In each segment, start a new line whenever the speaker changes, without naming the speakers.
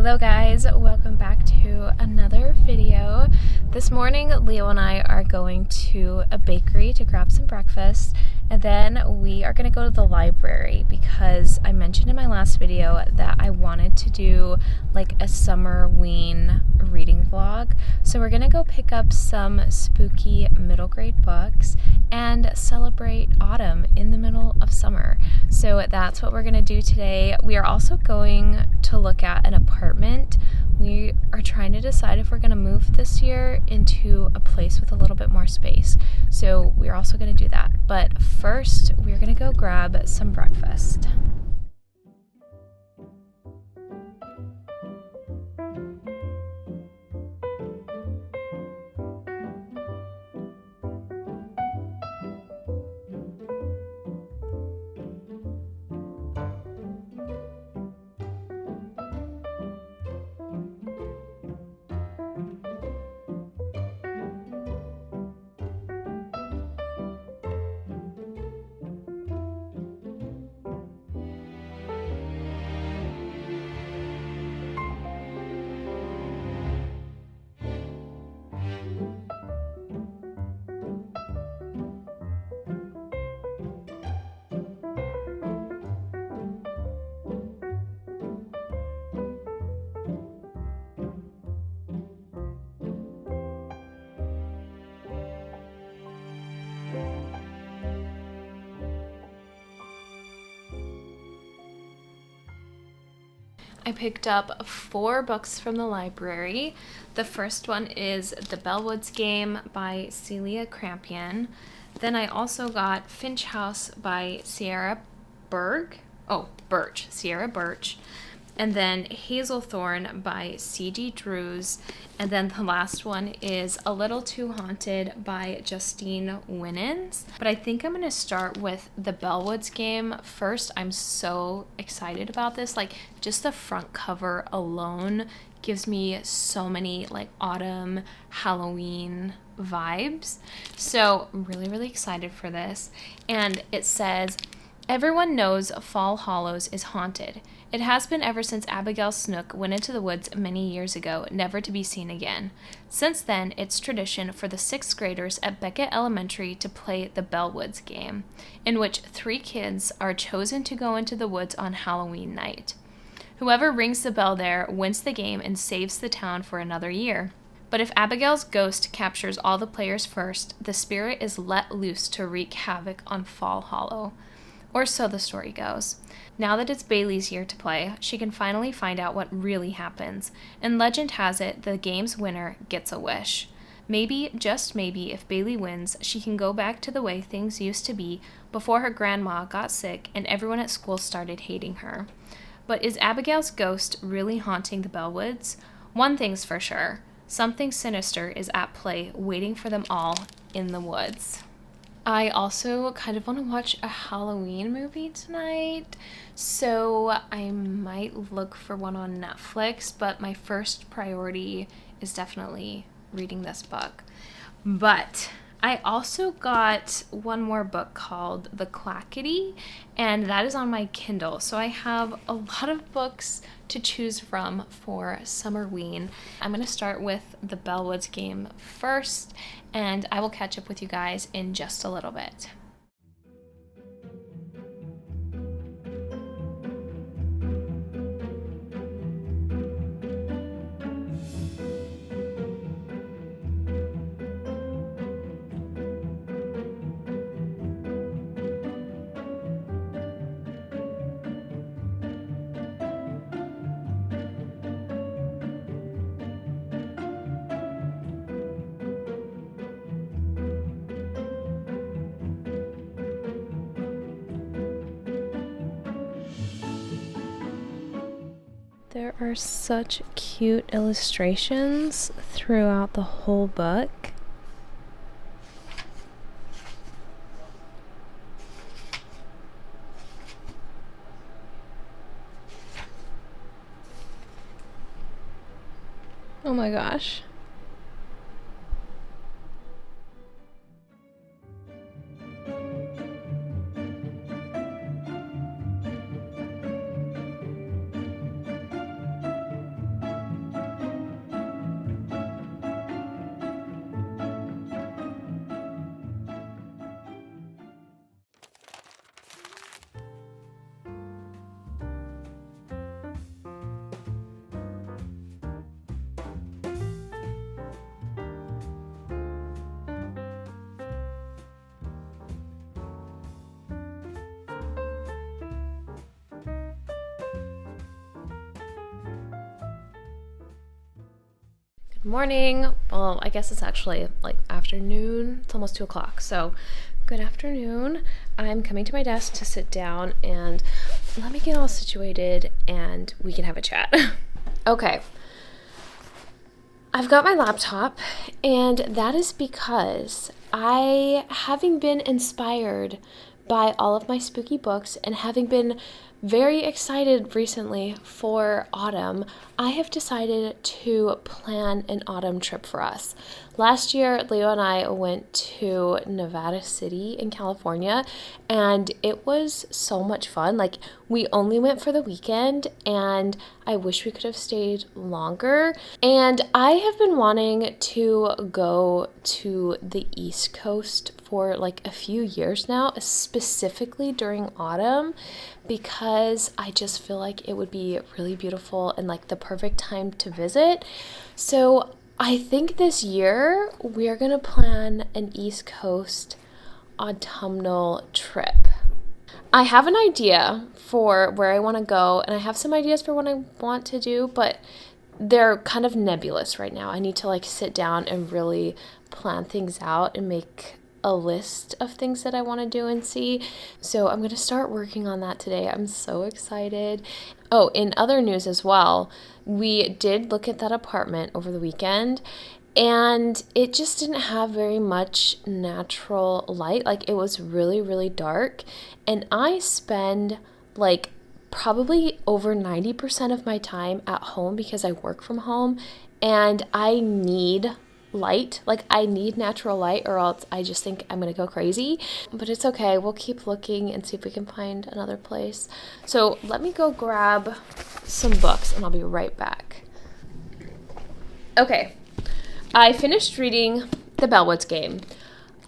Hello guys, welcome back to another video. This morning Leo and I are going to a bakery to grab some breakfast, and then we are going to go to the library because I mentioned in my last video that I wanted to do like a summerween reading vlog. So we're going to go pick up some spooky middle grade books and celebrate autumn in the middle of summer. So that's what we're going to do today. We are also going to look at an apartment. We are trying to decide if we're going to move this year into a place with a little bit more space. So we're also going to do that. But first, we're going to go grab some breakfast. I picked up 4 books from the library. The first one is The Bellwoods Game by Celia Crampion. Then I also got Finch House by Sierra Birch. And then Hazelthorn by C.G. Drews. And then the last one is A Little Too Haunted by Justine Winans. But I think I'm going to start with The Bellwoods Game first. I'm so excited about this. Like, just the front cover alone gives me so many like autumn, Halloween vibes. So really excited for this. And it says, everyone knows Fall Hollows is haunted. It has been ever since Abigail Snook went into the woods many years ago, never to be seen again. Since then, it's tradition for the 6th graders at Beckett Elementary to play the Bellwoods Game, in which 3 kids are chosen to go into the woods on Halloween night. Whoever rings the bell there wins the game and saves the town for another year. But if Abigail's ghost captures all the players first, the spirit is let loose to wreak havoc on Fall Hollow. Or so the story goes. Now that it's Bailey's year to play, she can finally find out what really happens, and legend has it the game's winner gets a wish. Maybe, just maybe, if Bailey wins, she can go back to the way things used to be before her grandma got sick and everyone at school started hating her. But is Abigail's ghost really haunting the Bellwoods? One thing's for sure, something sinister is at play waiting for them all in the woods. I also kind of want to watch a Halloween movie tonight, so I might look for one on Netflix, but my first priority is definitely reading this book. But I also got one more book called The Clackety, and that is on my Kindle, so I have a lot of books to choose from for Summerween. I'm going to start with The Bellwoods Game first, and I will catch up with you guys in just a little bit. There are such cute illustrations throughout the whole book. Oh my gosh. morning. Well, I guess it's actually like afternoon. It's almost 2 o'clock. So good afternoon. I'm coming to my desk to sit down and let me get all situated and we can have a chat. Okay. I've got my laptop, and that is because having been inspired by all of my spooky books and having been very excited recently for autumn, I have decided to plan an autumn trip for us. Last year, Leo and I went to Nevada City in California, and it was so much fun. Like, we only went for the weekend, and I wish we could have stayed longer. And I have been wanting to go to the East Coast for like a few years now, specifically during autumn, because I just feel like it would be really beautiful and like the perfect time to visit. So I think this year we're gonna plan an East Coast autumnal trip. I have an idea for where I want to go, and I have some ideas for what I want to do, but they're kind of nebulous right now. I need to like sit down and really plan things out and make a list of things that I want to do and see. So I'm going to start working on that today. I'm so excited. Oh, in other news as well, we did look at that apartment over the weekend, and it just didn't have very much natural light. Like, it was really, really dark, and I spend like probably over 90% of my time at home because I work from home, and I need light. Like, I need natural light, or else I just think I'm gonna go crazy. But it's okay, we'll keep looking and see if we can find another place. So let me go grab some books and I'll be right back. Okay, I finished reading The Bellwoods Game.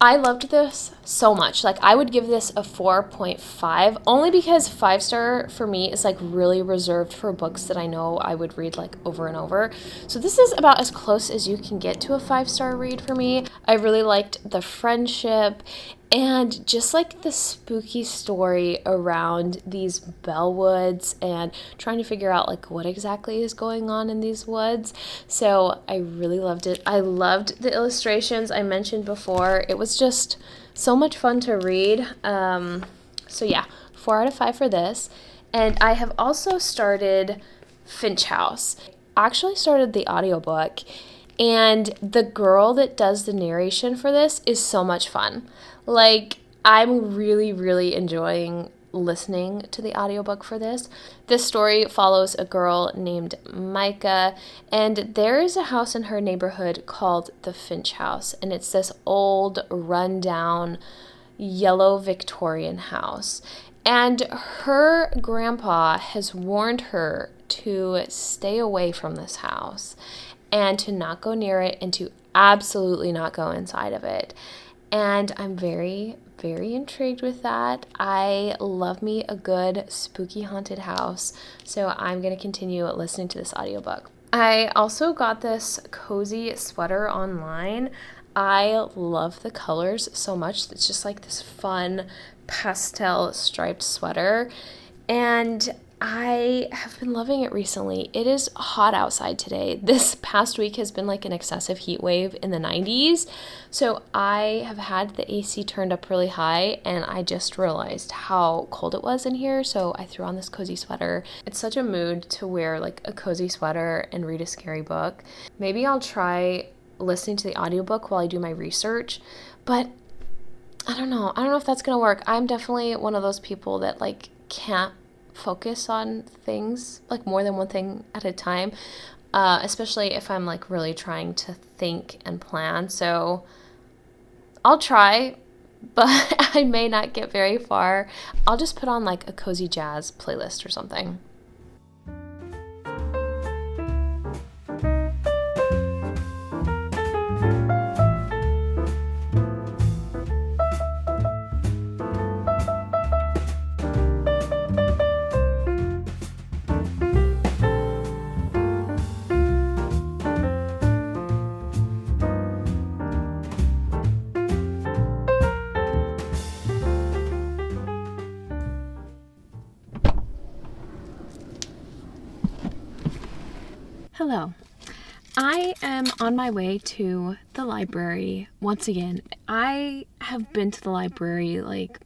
I loved this so much. Like, I would give this a 4.5, only because 5-star for me is like really reserved for books that I know I would read like over and over. So this is about as close as you can get to a 5-star read for me. I really liked the friendship and just like the spooky story around these Bellwoods and trying to figure out like what exactly is going on in these woods. So I really loved it. I loved the illustrations I mentioned before. It was just so much fun to read. So yeah, 4 out of 5 for this. And I have also started Finch House. I actually started the audiobook, and the girl that does the narration for this is so much fun. Like, I'm really, really enjoying listening to the audiobook for this. This story follows a girl named Micah, and there is a house in her neighborhood called the Finch House, and it's this old, rundown, yellow Victorian house. And her grandpa has warned her to stay away from this house and to not go near it and to absolutely not go inside of it. And I'm very, very intrigued with that. I love me a good spooky haunted house, so I'm going to continue listening to this audiobook. I also got this cozy sweater online. I love the colors so much. It's just like this fun pastel striped sweater, and I have been loving it recently. It is hot outside today. This past week has been like an excessive heat wave in the 90s. So I have had the AC turned up really high, and I just realized how cold it was in here. So I threw on this cozy sweater. It's such a mood to wear like a cozy sweater and read a scary book. Maybe I'll try listening to the audiobook while I do my research, but I don't know. I don't know if that's going to work. I'm definitely one of those people that like can't focus on things, like more than one thing at a time, especially if I'm like really trying to think and plan. So I'll try, but I may not get very far. I'll just put on like a cozy jazz playlist or something.
Hello.
I am on my way to the library once again. I have been to the library like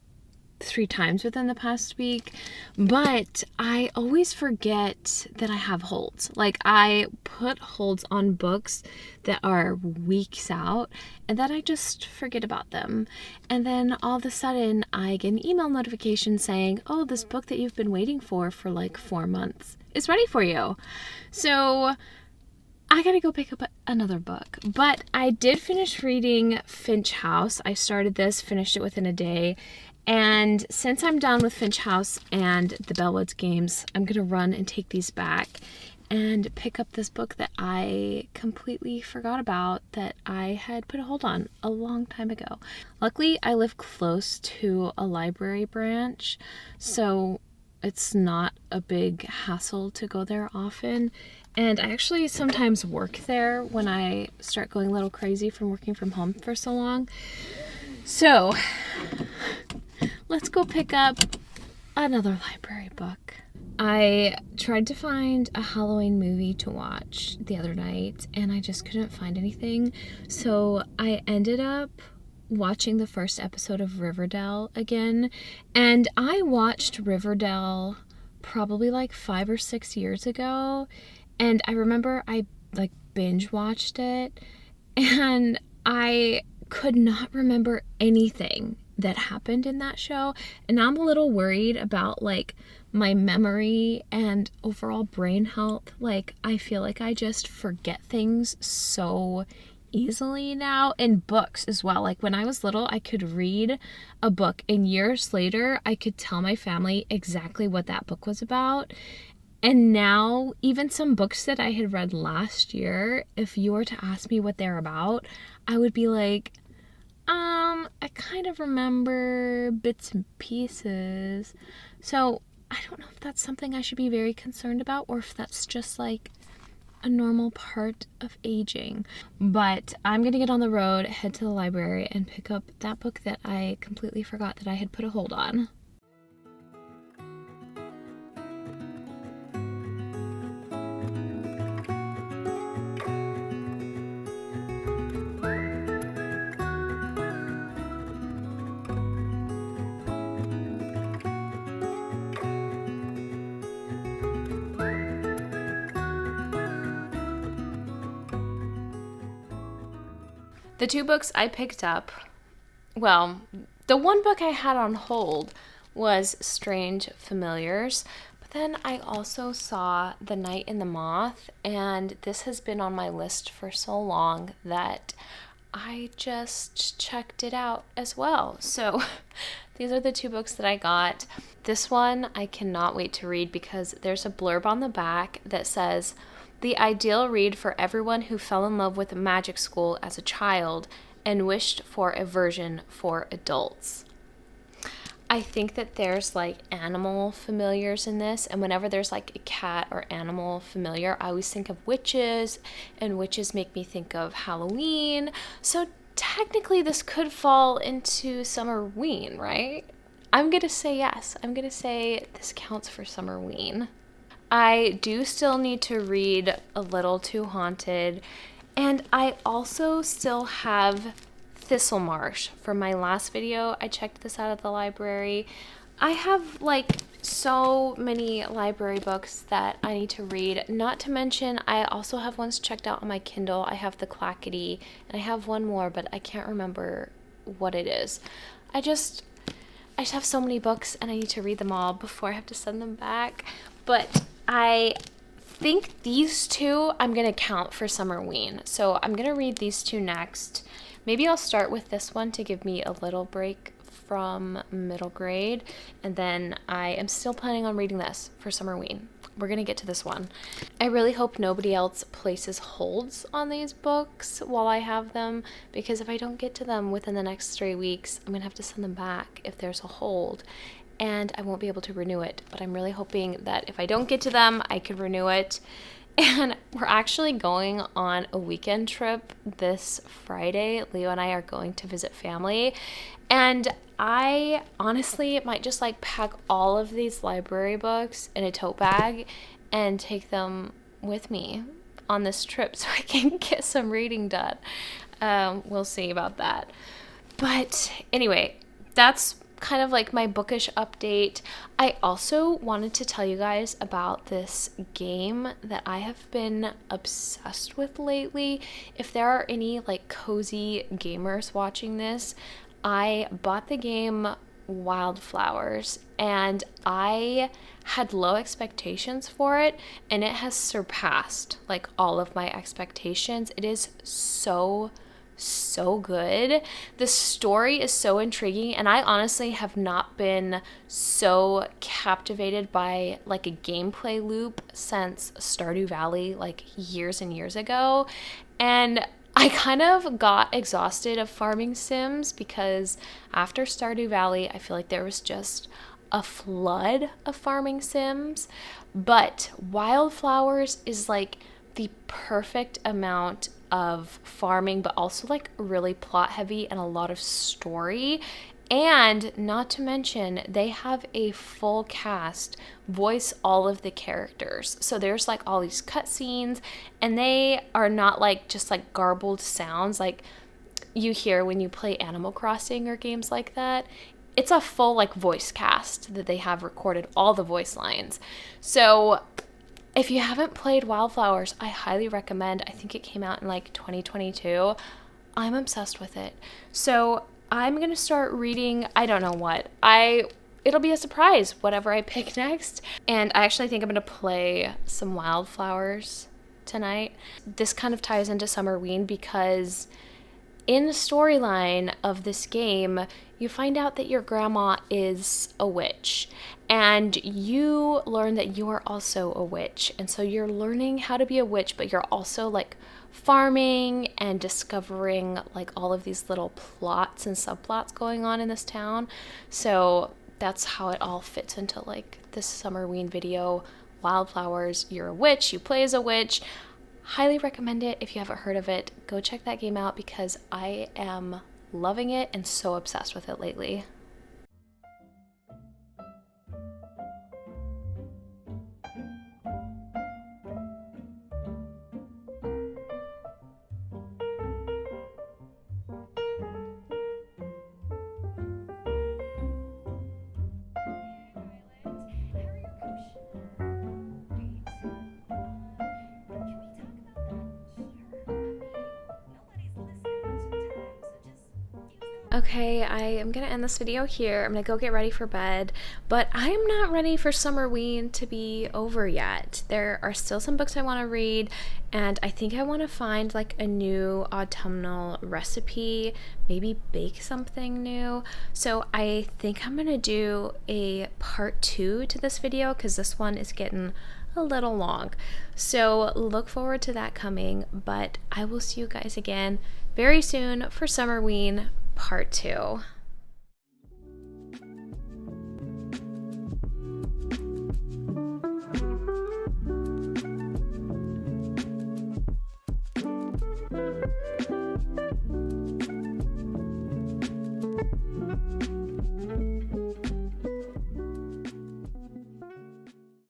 3 times within the past week, but I always forget that I have holds. Like, I put holds on books that are weeks out, and then I just forget about them. And then all of a sudden I get an email notification saying, oh, this book that you've been waiting for like 4 months is ready for you. So I gotta go pick up another book. But I did finish reading Finch House. I started this, finished it within a day. And since I'm done with Finch House and the Bellwoods games, I'm going to run and take these back and pick up this book that I completely forgot about that I had put a hold on a long time ago. Luckily, I live close to a library branch, so it's not a big hassle to go there often. And I actually sometimes work there when I start going a little crazy from working from home for so long. So let's go pick up another library book. I tried to find a Halloween movie to watch the other night, and I just couldn't find anything. So I ended up watching the first episode of Riverdale again. And I watched Riverdale probably like 5 or 6 years ago. And I remember I like binge watched it, and I could not remember anything that happened in that show, and I'm a little worried about like my memory and overall brain health. Like, I feel like I just forget things so easily now, and books as well. Like, when I was little, I could read a book and years later I could tell my family exactly what that book was about. And now, even some books that I had read last year, if you were to ask me what they're about, I would be like, I kind of remember bits and pieces. So I don't know if that's something I should be very concerned about, or if that's just like a normal part of aging. But I'm gonna get on the road, head to the library, and pick up that book that I completely forgot that I had put a hold on. The 2 books I picked up, well, the one book I had on hold was Strange Familiars, but then I also saw The Night and the Moth, and this has been on my list for so long that I just checked it out as well. So these are the 2 books that I got. This one I cannot wait to read because there's a blurb on the back that says, the ideal read for everyone who fell in love with magic school as a child and wished for a version for adults. I think that there's like animal familiars in this, and whenever there's like a cat or animal familiar, I always think of witches, and witches make me think of Halloween. So technically this could fall into summerween, right? I'm gonna say yes. I'm gonna say this counts for summerween. I do still need to read A Little Too Haunted, and I also still have Thistlemarsh. From my last video, I checked this out at the library. I have like so many library books that I need to read, not to mention I also have ones checked out on my Kindle. I have the Clackety, and I have one more, but I can't remember what it is. I just have so many books, and I need to read them all before I have to send them back. But I think these 2 I'm going to count for summerween. So I'm going to read these 2 next. Maybe I'll start with this one to give me a little break from middle grade. And then I am still planning on reading this for summerween. We're going to get to this one. I really hope nobody else places holds on these books while I have them, because if I don't get to them within the next 3 weeks, I'm going to have to send them back if there's a hold, and I won't be able to renew it. But I'm really hoping that if I don't get to them, I could renew it. And we're actually going on a weekend trip this Friday. Leo and I are going to visit family, and I honestly might just like pack all of these library books in a tote bag and take them with me. on this trip so I can get some reading done. We'll see about that. But anyway, that's kind of like my bookish update. I also wanted to tell you guys about this game that I have been obsessed with lately. If there are any like cozy gamers watching this, I bought the game Wildflowers and I had low expectations for it, and it has surpassed like all of my expectations. It is so good. The story is so intriguing, and I honestly have not been so captivated by like a gameplay loop since Stardew Valley, like years and years ago. And I kind of got exhausted of farming sims because after Stardew Valley, I feel like there was just a flood of farming sims. But Wildflowers is like the perfect amount of farming, but also like really plot heavy and a lot of story. And not to mention, they have a full cast voice all of the characters. So there's like all these cutscenes, and they are not like just like garbled sounds like you hear when you play Animal Crossing or games like that. It's a full like voice cast that they have recorded all the voice lines. So if you haven't played Wildflowers, I highly recommend. I think it came out in like 2022. I'm obsessed with it. So I'm going to start reading, I don't know what. It'll be a surprise, whatever I pick next. And I actually think I'm going to play some Wildflowers tonight. This kind of ties into Summerween because in the storyline of this game, you find out that your grandma is a witch, and you learn that you are also a witch. And so you're learning how to be a witch, but you're also like farming and discovering like all of these little plots and subplots going on in this town. So that's how it all fits into like this Summerween video. Wildflowers, you're a witch, you play as a witch. Highly recommend it. If you haven't heard of it, go check that game out because I am loving it and so obsessed with it lately. Okay, I am gonna end this video here. I'm gonna go get ready for bed, but I am not ready for Summerween to be over yet. There are still some books I want to read, and I think I want to find like a new autumnal recipe, maybe bake something new. So I think I'm gonna do a part 2 to this video because this one is getting a little long. So look forward to that coming, but I will see you guys again very soon for Summerween part 2.